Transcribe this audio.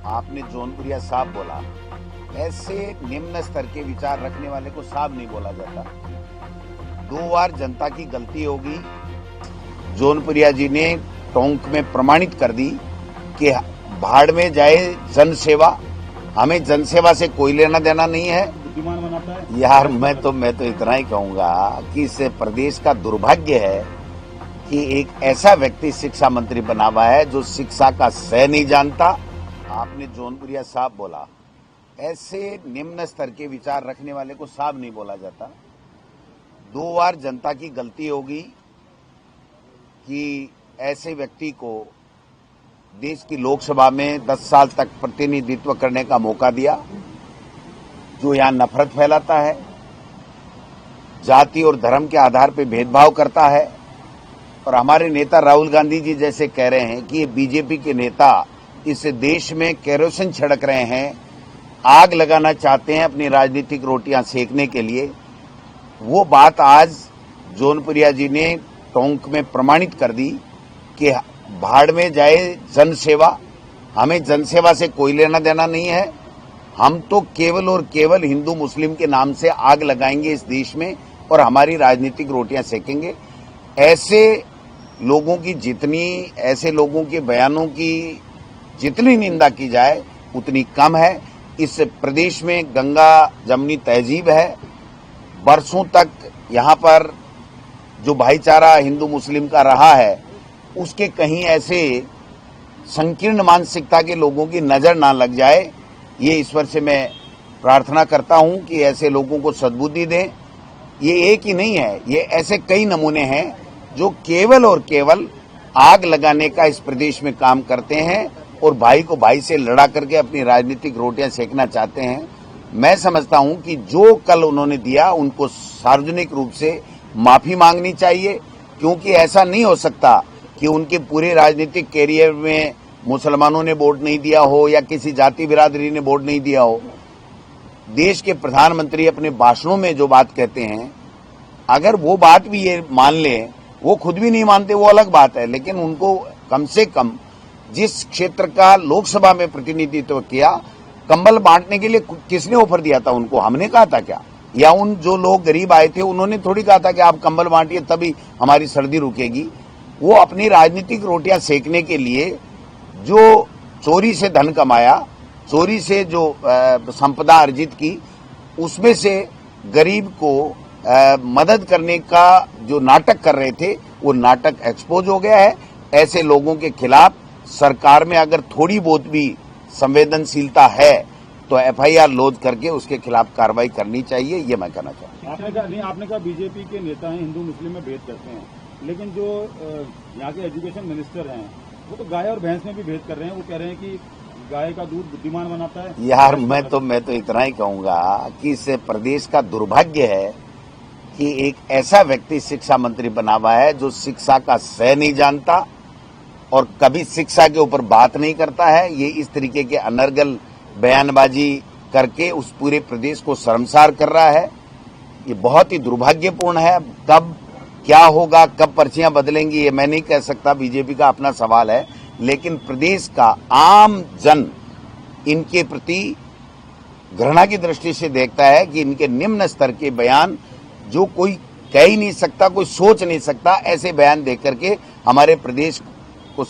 आपने जौनपुरिया साहब बोला, ऐसे निम्न स्तर के विचार रखने वाले को साहब नहीं बोला जाता। 2 बार जनता की गलती होगी। जौनपुरिया जी ने टोंक में प्रमाणित कर दी कि भाड़ में जाए जनसेवा, हमें जनसेवा से कोई लेना देना नहीं है। बुद्धिमान बनाता है यार मैं तो इतना ही कहूंगा कि इस प्रदेश का दुर्भाग्य है कि एक ऐसा व्यक्ति शिक्षा मंत्री बना हुआ है जो शिक्षा का सह नहीं जानता। आपने जौनपुरिया साहब बोला, ऐसे निम्न स्तर के विचार रखने वाले को साहब नहीं बोला जाता। 2 बार जनता की गलती होगी कि ऐसे व्यक्ति को देश की लोकसभा में 10 साल तक प्रतिनिधित्व करने का मौका दिया, जो यहां नफरत फैलाता है, जाति और धर्म के आधार पर भेदभाव करता है। और हमारे नेता राहुल गांधी जी जैसे कह रहे हैं कि ये बीजेपी के नेता इस देश में केरोसिन छिड़क रहे हैं, आग लगाना चाहते हैं अपनी राजनीतिक रोटियां सेकने के लिए। वो बात आज जौनपुरिया जी ने टोंक में प्रमाणित कर दी कि भाड़ में जाए जनसेवा, हमें जनसेवा से कोई लेना देना नहीं है। हम तो केवल और केवल हिंदू मुस्लिम के नाम से आग लगाएंगे इस देश में और हमारी राजनीतिक रोटियां सेकेंगे। ऐसे लोगों के बयानों की जितनी निंदा की जाए उतनी कम है। इस प्रदेश में गंगा जमनी तहजीब है। बरसों तक यहाँ पर जो भाईचारा हिंदू मुस्लिम का रहा है, उसके कहीं ऐसे संकीर्ण मानसिकता के लोगों की नजर ना लग जाए, ये ईश्वर से मैं प्रार्थना करता हूं कि ऐसे लोगों को सद्बुद्धि दें। ये एक ही नहीं है, ये ऐसे कई नमूने हैं जो केवल और केवल आग लगाने का इस प्रदेश में काम करते हैं और भाई को भाई से लड़ा करके अपनी राजनीतिक रोटियां सेकना चाहते हैं। मैं समझता हूं कि जो कल उन्होंने दिया उनको सार्वजनिक रूप से माफी मांगनी चाहिए, क्योंकि ऐसा नहीं हो सकता कि उनके पूरे राजनीतिक कैरियर में मुसलमानों ने वोट नहीं दिया हो या किसी जाति बिरादरी ने वोट नहीं दिया हो। देश के प्रधानमंत्री अपने भाषणों में जो बात कहते हैं, अगर वो बात भी ये मान लें, वो खुद भी नहीं मानते वो अलग बात है, लेकिन उनको कम से कम जिस क्षेत्र का लोकसभा में प्रतिनिधित्व किया, कंबल बांटने के लिए किसने ऑफर दिया था उनको? हमने कहा था क्या? या उन जो लोग गरीब आए थे उन्होंने थोड़ी कहा था कि आप कंबल बांटिए तभी हमारी सर्दी रुकेगी। वो अपनी राजनीतिक रोटियां सेकने के लिए जो चोरी से धन कमाया, चोरी से जो संपदा अर्जित की, उसमें से गरीब को मदद करने का जो नाटक कर रहे थे, वो नाटक एक्सपोज हो गया है। ऐसे लोगों के खिलाफ सरकार में अगर थोड़ी बहुत भी संवेदनशीलता है तो एफआईआर लोड करके उसके खिलाफ कार्रवाई करनी चाहिए, ये मैं कहना चाहता हूँ। आपने कहा बीजेपी के नेता हैं हिंदू मुस्लिम में भेद करते हैं, लेकिन जो यहाँ के एजुकेशन मिनिस्टर हैं वो तो गाय और भैंस में भी भेद कर रहे हैं। वो कह रहे हैं कि गाय का दूध बुद्धिमान बनाता है। यार मैं तो इतना ही कहूंगा कि इस प्रदेश का दुर्भाग्य है कि एक ऐसा व्यक्ति शिक्षा मंत्री बना हुआ है जो शिक्षा का सह नहीं जानता और कभी शिक्षा के ऊपर बात नहीं करता है। ये इस तरीके के अनर्गल बयानबाजी करके उस पूरे प्रदेश को शर्मसार कर रहा है। ये बहुत ही दुर्भाग्यपूर्ण है। कब क्या होगा, कब पर्चियां बदलेंगी, ये मैं नहीं कह सकता, बीजेपी का अपना सवाल है। लेकिन प्रदेश का आम जन इनके प्रति घृणा की दृष्टि से देखता है कि इनके निम्न स्तर के बयान जो कोई कह ही नहीं सकता, कोई सोच नहीं सकता, ऐसे बयान देख करके हमारे प्रदेश को